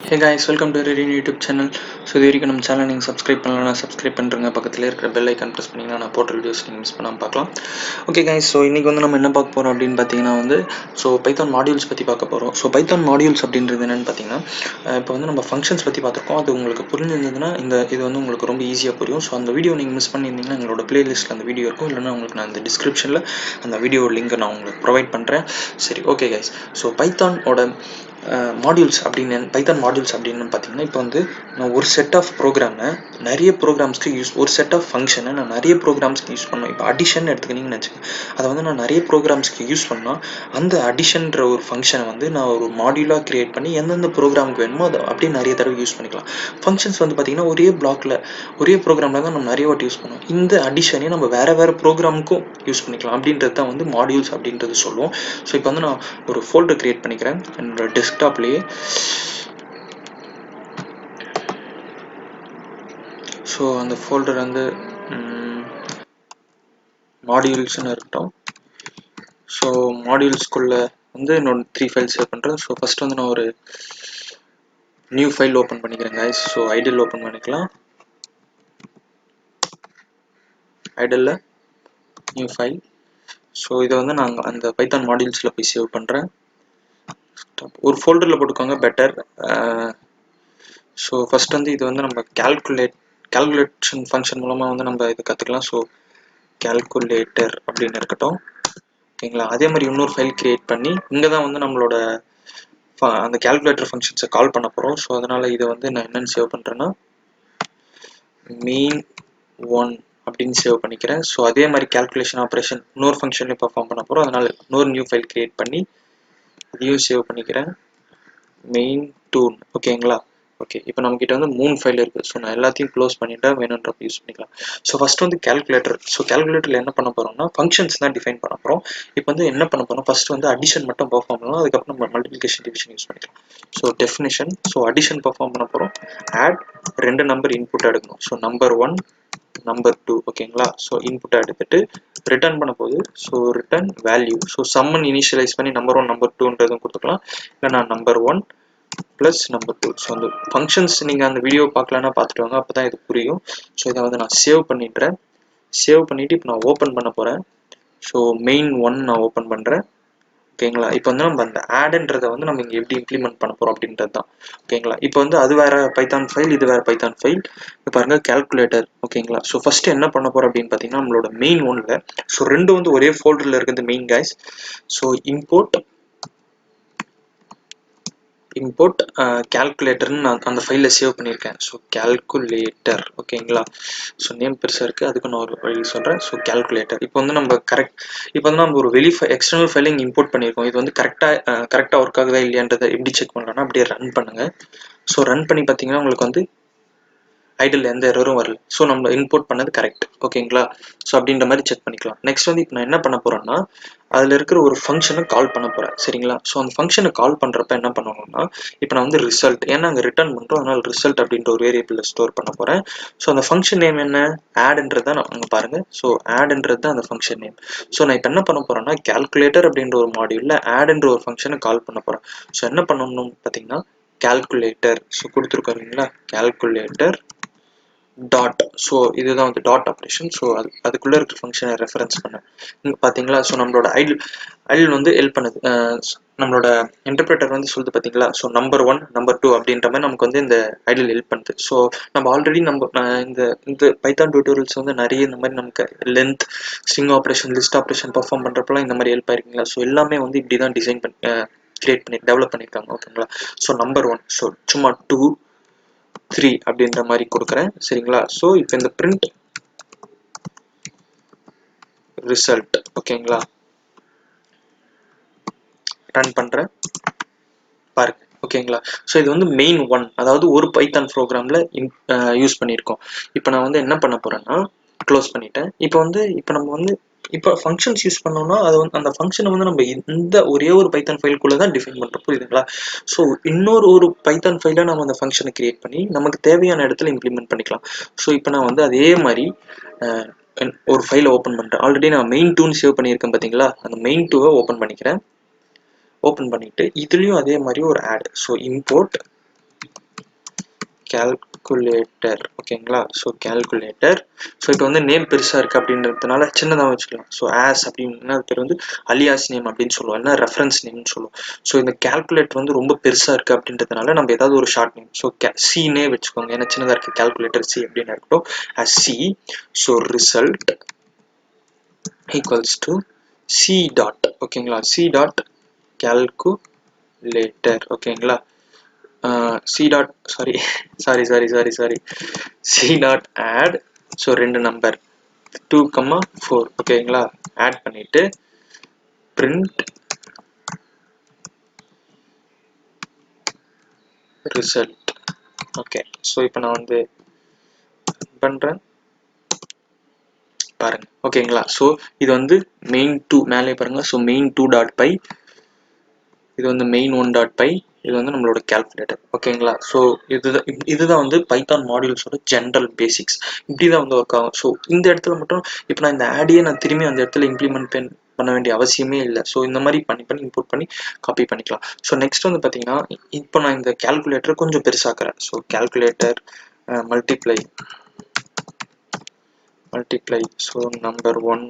Hey guys, welcome to our YouTube channel. So இது வரைக்கும் நம்ம சேனல் நீங்கள் சப்ஸ்கிரைப் பண்ணலாம், சப்ஸ்கிரைப் பண்ணுறங்க. பக்கத்தில் இருக்கிற பெல் ஐக்கான் ப்ரெஸ் பண்ணிங்கன்னா நான் போட்ட வீடியோஸ் நீங்கள் மிஸ் பண்ணாமல் பார்க்கலாம். ஓகே guys, ஸோ இன்றைக்கி வந்து நம்ம என்ன பார்க்க போகிறோம் அப்படின்னு பார்த்தீங்கன்னா பைத்தான் மாடியூல்ஸ் பற்றி பார்க்க போகிறோம். ஸோ பைத்தான் மாடியூல்ஸ் அப்படின்றது என்னென்னு பார்த்தீங்கன்னா, இப்போ வந்து நம்ம ஃபங்க்ஷன்ஸ் பற்றி பார்த்துருக்கோம். அது உங்களுக்கு புரிஞ்சிருந்ததுன்னா இது வந்து உங்களுக்கு ரொம்ப ஈஸியாக புரியும். ஸோ அந்த வீடியோ நீங்கள் மிஸ் பண்ணியிருந்தீங்கன்னா எங்களோட பிளேலிஸ்ட்டில் அந்த வீடியோ இருக்கும். இல்லைனா உங்களுக்கு நான் இந்த டிஸ்கிரிப்ஷனில் அந்த வீடியோ லிங்க்கை நான் உங்களுக்கு ப்ரொவைட் பண்ணுறேன். சரி, ஓகே guys, ஸோ பைத்தானோட மாடியூல்ஸ் அப்படின்னு பைத்தான் மாடியூல்ஸ் அப்படின்னு பார்த்தீங்கன்னா, இப்போ வந்து நான் ஒரு செட் ஆஃப் ப்ரோக்ராமை நிறைய ப்ரோக்ராம்ஸ்க்கு ஒரு செட் ஆஃப் ஃபங்க்ஷனை நான் நிறைய ப்ரோக்ராம்ஸ்க்கு யூஸ் பண்ணேன். இப்போ அடிஷன் எடுத்துக்கிட்டிங்கன்னு வச்சுக்கோங்க, அதை வந்து நான் நிறைய ப்ரோக்ராம்ஸ்க்கு யூஸ் பண்ணால் அந்த அடிஷன்ற ஒரு ஃபங்க்ஷனை வந்து நான் ஒரு மாடியூலாக க்ரியேட் பண்ணி எந்தெந்த ப்ரோக்ராமுக்கு வேணுமோ அதை அப்படியே நிறைய தடவை யூஸ் பண்ணிக்கலாம். ஃபங்க்ஷன்ஸ் வந்து பார்த்திங்கன்னா ஒரே பிளாக்ல ஒரே ப்ரோக்ராமில் தான் நம்ம நிறைய வாட்டி யூஸ் பண்ணுவோம். இந்த அடிஷனையும் நம்ம வேறு ப்ரோக்ராமுக்கும் யூஸ் பண்ணிக்கலாம். அப்படின்றது தான் வந்து மாடியூல்ஸ் அப்படின்றது சொல்லுவோம். ஸோ இப்போ வந்து நான் ஒரு ஃபோல்டர் க்ரியேட் பண்ணிக்கிறேன் என்னோட டெஸ்க்டாப்லேயே. ஸோ அந்த ஃபோல்டர் வந்து மாடியூல்ஸ்னு இருக்கட்டும். ஸோ மாடியூல்ஸ்குள்ளே வந்து என்னோட 3 ஃபைல் சேவ் பண்ணுறேன். ஸோ ஃபஸ்ட்டு வந்து நான் ஒரு நியூ ஃபைல் ஓப்பன் பண்ணிக்கிறேன் guys. ஸோ ஐடில் ஓப்பன் பண்ணிக்கலாம். Idle new file. ஸோ இதை வந்து நாங்கள் அந்த பைத்தான் மாடியூல்ஸில் போய் சேவ் பண்ணுறேன். ஒரு ஃபோல்டரில் போட்டுக்கோங்க, பெட்டர். ஸோ ஃபஸ்ட் வந்து இது வந்து நம்ம கால்குலேஷன் ஃபங்க்ஷன் மூலமாக வந்து நம்ம இதை கற்றுக்கலாம். ஸோ கால்குலேட்டர் அப்படின்னு இருக்கட்டும், ஓகேங்களா. அதே மாதிரி இன்னொரு ஃபைல் க்ரியேட் பண்ணி இங்கே தான் வந்து நம்மளோட அந்த கால்குலேட்டர் ஃபங்க்ஷன்ஸை கால் பண்ண போகிறோம். ஸோ அதனால் இதை வந்து நான் என்னென்னு சேவ் பண்ணுறேன்னா main1 அப்படின்னு சேவ் பண்ணிக்கிறேன். ஸோ அதே மாதிரி கால்குலேஷன் ஆப்ரேஷன் இன்னொரு ஃபங்க்ஷன்லேயும் பர்ஃபார்ம் பண்ண போகிறோம். அதனால் இன்னொரு நியூ ஃபைல் க்ரியேட் பண்ணி இதையும் சேவ் பண்ணிக்கிறேன், main2, ஓகேங்களா. ஓகே, இப்போ நம்மக்கிட்ட வந்து 3 ஃபைல் இருக்குது. ஸோ நான் எல்லாத்தையும் க்ளோஸ் பண்ணிவிட்டு வேணுன்றப்ப யூஸ் பண்ணிக்கலாம். ஸோ ஃபஸ்ட் வந்து கால்குலேட்டர். ஸோ கால்குலேட்டரில் என்ன பண்ண போகிறோம்னா ஃபங்க்ஷன்ஸ் தான் டிஃபைன் பண்ண போகிறோம். இப்போ வந்து என்ன பண்ண போகிறோம், ஃபஸ்ட்டு வந்து அடிஷன் மட்டும் பர்ஃபார்ம் பண்ணலாம். அதுக்கப்புறம் நம்ம மல்டிப்ளிகேஷன் டிவிஷன் யூஸ் பண்ணிக்கலாம். So definition, so addition perform பண்ண போகிறோம். ஆட் 2 நம்பர் இன்புட் எடுக்கணும். ஸோ நம்பர் 1 நம்பர் 2, ஓகேங்களா. ஸோ இன்புட்டை எடுத்துட்டு ரிட்டர்ன் பண்ண போகுது. So return value. ஸோ சம்மன் இனிஷியலைஸ் பண்ணி நம்பர் 1 நம்பர் 2ன்றதும் கொடுத்துக்கலாம். இல்லை நான் நம்பர் 1 ப்ளஸ் நம்பர் 2. ஸோ அந்த ஃபங்க்ஷன்ஸ் நீங்கள் அந்த வீடியோ பார்க்கலன்னா பார்த்துட்டு வாங்க, அப்போ தான் இது புரியும். ஸோ இதை வந்து நான் சேவ் பண்ணிடுறேன். சேவ் பண்ணிவிட்டு இப்போ நான் ஓப்பன் பண்ண போகிறேன். ஸோ main1 நான் ஓப்பன் பண்ணுறேன், ஓகேங்களா. இப்போ வந்து நம்ம அந்த ஆடுன்றதை வந்து நம்ம இங்கே எப்படி இம்ப்ளிமெண்ட் பண்ண போகிறோம் அப்படின்றது தான், ஓகேங்களா. இப்போ வந்து அது வேறு பைத்தான் ஃபைல், இது வேறு பைத்தான் ஃபைல். இப்போ பாருங்கள் கால்குலேட்டர், ஓகேங்களா. ஸோ ஃபஸ்ட்டு என்ன பண்ண போகிறோம் அப்படின்னு பார்த்தீங்கன்னா, நம்மளோட main1ல் ஸோ ரெண்டு வந்து ஒரே ஃபோல்டரில் இருக்கிறது மெயின் guys. ஸோ இம்போர்ட் கால்குலேட்டர்னு நான் அந்த ஃபைலில் சேவ் பண்ணியிருக்கேன். ஸோ கால்குலேட்டர், ஓகேங்களா. ஸோ நேம் பெருசாக இருக்குது, அதுக்கு நான் ஒரு வழி சொல்கிறேன். ஸோ கால்குலேட்டர் இப்போ வந்து நம்ம இப்போ வந்து நம்ம ஒரு எக்ஸ்டர்னல் ஃபைலை இங்கே இம்போர்ட் பண்ணியிருக்கோம். இது வந்து கரெக்டாக ஒர்க் ஆகுதா இல்லையான்றதை எப்படி செக் பண்ணலாம்னா அப்படியே ரன் பண்ணுங்கள். ஸோ ரன் பண்ணி பார்த்தீங்கன்னா உங்களுக்கு வந்து ஐடில் எந்த எரரும் வரல. ஸோ நம்ம இம்போர்ட் பண்ணது கரெக்ட், ஓகேங்களா. ஸோ அப்படின்ற மாதிரி செக் பண்ணிக்கலாம். நெக்ஸ்ட் வந்து இப்போ நான் என்ன பண்ண போகிறேன்னா, அதில் இருக்கிற ஒரு ஃபங்க்ஷனை கால் பண்ண போகிறேன், சரிங்களா. ஸோ அந்த ஃபங்க்ஷனை கால் பண்ணுறப்ப என்ன பண்ணணும்னா, இப்போ நான் வந்து ரிசல்ட், ஏன்னா அங்கே ரிட்டர்ன் பண்ணுறோம், அதனால் ரிசல்ட் அப்படின்ற ஒரு வேரியபிளில் ஸ்டோர் பண்ண போகிறேன். ஸோ அந்த ஃபங்க்ஷன் நேம் என்ன, ஆடுன்றது தான் அங்கே பாருங்கள். ஸோ ஆடுன்றது தான் அந்த ஃபங்க்ஷன் நேம். ஸோ நான் இப்போ என்ன பண்ண போகிறேன்னா, கால்குலேட்டர் அப்படின்ற ஒரு மாடியூலில் ஆடுன்ற ஒரு ஃபங்க்ஷனை கால் பண்ண போகிறேன். ஸோ என்ன பண்ணணும்னு பார்த்தீங்கன்னா கால்குலேட்டர், ஸோ கொடுத்துருக்கோம் இல்லைங்களா, கால்குலேட்டர் டாட். ஸோ இதுதான் வந்து டாட் ஆப்ரேஷன். ஸோ அதுக்குள்ளே இருக்கிற ஃபங்க்ஷனை ரெஃபரன்ஸ் பண்ணேன், பார்த்தீங்களா. ஸோ நம்மளோட ஐடில் வந்து ஹெல்ப் பண்ணுது, நம்மளோட இன்டர்பிரேட்டர் வந்து சொல்லுது பார்த்தீங்களா. ஸோ நம்பர் 1 நம்பர் 2 அப்படின்ற மாதிரி நமக்கு வந்து இந்த ஐடில் ஹெல்ப் பண்ணுது. ஸோ நம்ம ஆல்ரெடி இந்த பைத்தான் டியூட்டோரியல்ஸ் வந்து நிறைய இந்த மாதிரி நமக்கு length, string operation, list operation perform பண்ணுறப்பலாம் இந்த மாதிரி ஹெல்ப் ஆயிருக்குங்களா. ஸோ எல்லாமே வந்து இப்படி தான் டிசைன் கிரியேட் பண்ணி டெவலப் பண்ணியிருக்காங்க, ஓகேங்களா. ஸோ நம்பர் 1, ஸோ சும்மா 2 3 அப்படின்ற மாதிரி கொடுக்குறேன், சரிங்களா. ஸோ இப்போ இந்த பிரிண்ட் ரிசல்ட், ஓகேங்களா, ரன் பண்ணுறேன் பாருங்க, ஓகேங்களா. ஸோ இது வந்து main1, அதாவது ஒரு பைத்தான் ப்ரோக்ராமில் யூஸ் பண்ணியிருக்கோம். இப்போ நான் வந்து என்ன பண்ண போகிறேன்னா க்ளோஸ் பண்ணிட்டேன். இப்போ நம்ம வந்து இப்போ ஃபங்க்ஷன்ஸ் யூஸ் பண்ணோம்னா அது வந்து அந்த ஃபங்க்ஷனை வந்து நம்ம இந்த ஒரே ஒரு பைத்தான் ஃபைலுக்குள்ளே தான் டிஃபைன் பண்ணுறோம், புரியுதுங்களா. ஸோ ஒரு பைத்தான் ஃபைலை நம்ம அந்த ஃபங்க்ஷனை கிரியேட் பண்ணி நமக்கு தேவையான இடத்துல இம்ப்ளிமெண்ட் பண்ணிக்கலாம். ஸோ இப்போ நான் வந்து அதே மாதிரி ஒரு ஃபைலை ஓப்பன் பண்ணுறேன். ஆல்ரெடி நான் main2 சேவ் பண்ணியிருக்கேன் பார்த்தீங்களா, அந்த main2 ஓப்பன் பண்ணிக்கிறேன். ஓப்பன் பண்ணிவிட்டு இதுலேயும் அதே மாதிரி ஒரு ஆட். ஸோ இம்போர்ட் கால்குலேட்டர் ஓகேங்களா. So calculator. ஸோ இப்போ வந்து நேம் பெருசாக இருக்குது அப்படின்றதுனால சின்னதாக வச்சுக்கலாம். ஸோ ஆஸ் அப்படின்னா பேர் வந்து அலியாஸ் நேம் அப்படின்னு சொல்லுவோம், இல்லை ரெஃபரன்ஸ் நேம்னு சொல்லுவோம். ஸோ இந்த கால்குலேட்டர் வந்து ரொம்ப பெருசாக இருக்குது அப்படின்றதுனால நம்ம ஏதாவது ஒரு ஷார்ட் நேம், ஸோ சினே வச்சுக்கோங்க, ஏன்னா சின்னதாக இருக்குது கால்குலேட்டர் சி அப்படின்னு இருக்கட்டும் as C. So result equals to C dot ஓகேங்களா, சி டாட் கால்குலேட்டர் ஓகேங்களா. C dot sorry C dot add. So 2 number 2, 4 ஓகேங்களா. ஆட் பண்ணிட்டு பிரிண்ட் ரிசல்ட். ஓகே, ஸோ இப்போ நான் வந்து பண்ணுறேன் பாருங்க ஓகேங்களா. ஸோ இது வந்து main2 மேலே பாருங்க. ஸோ main2 டாட் பை, இது வந்து main1 டாட் பை, இது வந்து நம்மளோட கால்குலேட்டர் ஓகேங்களா. ஸோ இதுதான் வந்து பைத்தான் மாடியூல்ஸோட ஜென்ரல் பேசிக்ஸ். இப்படி தான் வந்து ஒர்க் ஆகும். ஸோ இந்த இடத்துல மட்டும் இப்போ நான் இந்த ஆடியை நான் திரும்பி அந்த இடத்துல இம்ப்ளிமெண்ட் பண்ண வேண்டிய அவசியமே இல்லை. ஸோ இந்த மாதிரி பண்ணி இம்போர்ட் பண்ணி காப்பி பண்ணிக்கலாம். ஸோ நெக்ஸ்ட் வந்து பார்த்தீங்கன்னா இப்போ நான் இந்த கால்குலேட்டர் கொஞ்சம் பெருசாக்குறேன். ஸோ calculator multiply. So number 1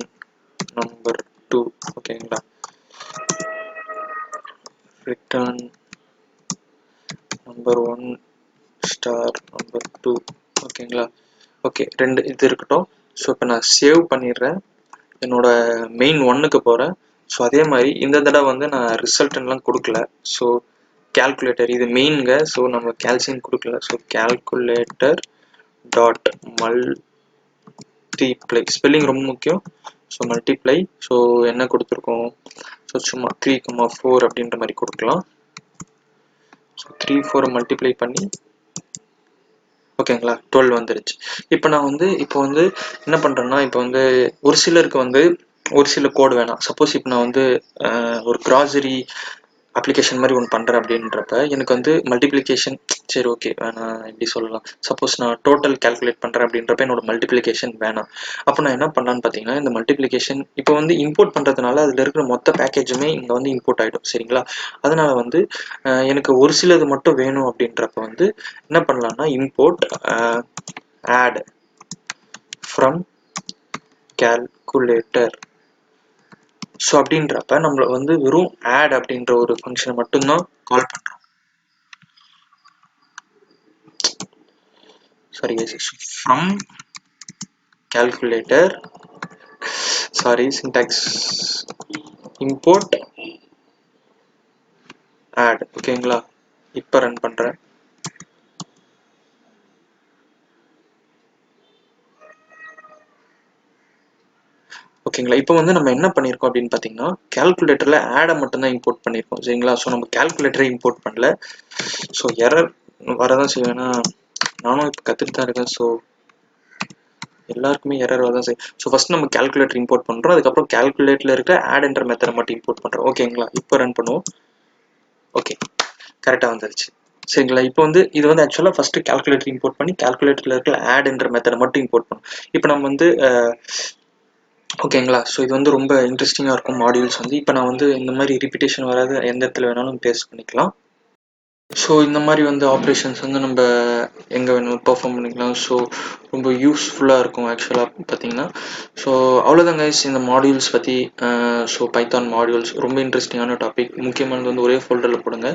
number 2 ஓகேங்களா. ரிட்டர்ன் நம்பர் 1 ஸ்டார் நம்பர் 2 ஓகேங்களா. ஓகே, 2 இது இருக்கட்டும். ஸோ இப்போ நான் சேவ் பண்ணிடுறேன், என்னோட main1க்கு போகிறேன். ஸோ அதே மாதிரி இந்த தடவை வந்து நான் ரிசல்ட்லாம் கொடுக்கல. ஸோ கால்குலேட்டர் இது மெயின்ங்க. ஸோ நம்ம கால்சியம் கொடுக்கல. So calculator dot multiply, spelling ரொம்ப முக்கியம். So multiply. ஸோ என்ன கொடுத்துருக்கோம், ஸோ சும்மா 3,4 அப்படின்ற மாதிரி கொடுக்கலாம். ஸோ 3, 4 மல்டிப்ளை பண்ணி ஓகேங்களா 12 வந்துருச்சு. இப்போ நான் வந்து என்ன பண்ணுறேன்னா, இப்போ வந்து ஒரு சிலருக்கு வந்து ஒரு சில கோடு வேணாம். சப்போஸ் இப்போ நான் வந்து ஒரு கிராசரி அப்ளிகேஷன் மாதிரி ஒன்று பண்ணுறேன் அப்படின்றப்ப எனக்கு வந்து மல்டிப்ளிகேஷன் சரி ஓகே வேணாம் எப்படி சொல்லலாம். சப்போஸ் நான் டோட்டல் கால்குலேட் பண்ணுறேன் அப்படின்றப்ப என்னோட மல்டிப்ளிகேஷன் வேணாம். அப்போ நான் என்ன பண்ணலான்னு பார்த்தீங்கன்னா, இந்த மல்டிப்ளிகேஷன் இப்போ வந்து இம்போர்ட் பண்ணுறதுனால அதில் இருக்கிற மொத்த பேக்கேஜுமே இங்கே வந்து இம்போர்ட் ஆகிடும் சரிங்களா. அதனால் வந்து எனக்கு ஒரு சிலது மட்டும் வேணும் அப்படின்றப்ப வந்து என்ன பண்ணலாம்னா import add from calculator. So அப்படின்றப்ப நம்மள வந்து வெறும் ஆட் அப்படின்ற ஒரு ஃபங்க்ஷனை மட்டும்தான் கால் பண்ணுறோம். Sorry from calculator, sorry syntax, import add ஓகேங்களா. இப்போ ரன் பண்ணுறேன். ஓகேங்களா. இப்போ வந்து நம்ம என்ன பண்ணியிருக்கோம் அப்படின்னு பார்த்தீங்கன்னா, கால்குலேட்டரில் ஆடை மட்டும்தான் இம்போர்ட் பண்ணியிருக்கோம் சரிங்களா. ஸோ நம்ம கால்குலேட்டரை இம்போர்ட் பண்ணல. ஸோ எரர் வரதான் செய்வேன்னா, நானும் இப்போ கற்றுட்டு தான் இருக்கேன். ஸோ எல்லாருக்குமே எரர் வரதான் செய்யும். ஸோ ஃபஸ்ட் நம்ம கால்குலேட்டர் இம்போர்ட் பண்ணுறோம், அதுக்கப்புறம் கால்குலேட்டரில் இருக்கிற ஆட் என்ற மெத்தடை மட்டும் இம்போர்ட் பண்ணுறோம் ஓகேங்களா. இப்போ ரன் பண்ணுவோம். ஓகே, கரெக்டாக வந்துருச்சு சரிங்களா. இப்போ வந்து இது வந்து ஆக்சுவலாக ஃபஸ்ட்டு கால்குலேட்டர் இம்போர்ட் பண்ணி கால்குலேட்டரில் இருக்கிற ஆட் என்ற மெத்தடை மட்டும் இம்போர்ட் பண்ணும். இப்போ நம்ம வந்து ஓகேங்களா. ஸோ இது வந்து ரொம்ப இன்ட்ரெஸ்டிங்காக இருக்கும் மாடியூல்ஸ் வந்து. இப்போ நான் வந்து இந்த மாதிரி ரிப்பீட்டேஷன் வராது, எந்த இடத்துல வேணாலும் பேஸ்ட் பண்ணிக்கலாம். ஸோ இந்த மாதிரி வந்து ஆப்ரேஷன்ஸ் வந்து நம்ம எங்கே வேணும் பெர்ஃபார்ம் பண்ணிக்கலாம். ஸோ ரொம்ப யூஸ்ஃபுல்லாக இருக்கும் ஆக்சுவலாக பார்த்தீங்கன்னா. ஸோ அவ்வளோதான் கைஸ் இந்த மாடியூல்ஸ் பற்றி. ஸோ பைத்தான் மாடியூல்ஸ் ரொம்ப இன்ட்ரெஸ்டிங்கான டாபிக். முக்கியமானது வந்து ஒரே ஃபோல்டரில் போடுங்க,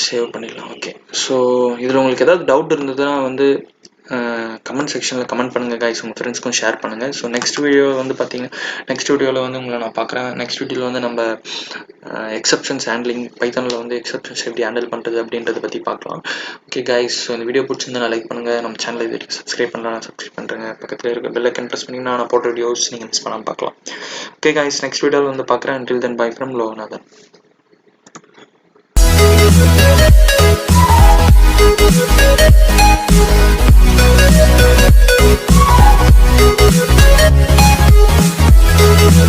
சேவ் பண்ணிடலாம். ஓகே, ஸோ இதில் உங்களுக்கு ஏதாவது டவுட் இருந்ததுன்னா வந்து கமெண்ட் செக்ஷனில் கமெண்ட் பண்ணுங்கள் கைஸ், உங்கள் ஃப்ரெண்ட்ஸ்க்கும் ஷேர் பண்ணுங்கள். ஸோ நெக்ஸ்ட் வீடியோ வந்து பார்த்தீங்கன்னா, நெக்ஸ்ட் வீடியோவில் வந்து உங்களை நான் பார்க்குறேன். நெக்ஸ்ட் வீடியோவில் வந்து நம்ம எக்ஸப்ஷன்ஸ் ஹேண்ட்லிங், பைத்தானில் வந்து எக்ஸப்ஷன்ஸ் எப்படி ஹேண்டில் பண்ணுறது அப்படின்றத பற்றி பார்க்கலாம். ஓகே கைஸ், ஸோ இந்த வீடியோ பிடிச்சிருந்தா லைக் பண்ணுங்கள், நம்ம சேனலை இது வரைக்கும் சப்ஸ்கிரைப் பண்ணலாம், சப்ஸ்கிரைப் பண்ணுறேங்க. பக்கத்தில் இருக்க பெல் ஐக்கன் ப்ரெஸ் பண்ணிங்கன்னா நான் போட்ட வீடியோஸ் நீங்கள் மிஸ் பண்ணாமல் பார்க்கலாம். ஓகே கைஸ், நெக்ஸ்ட் வீடியோவில் வந்து பார்க்குறேன். until then bye from Loganathan. We'll be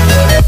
right back.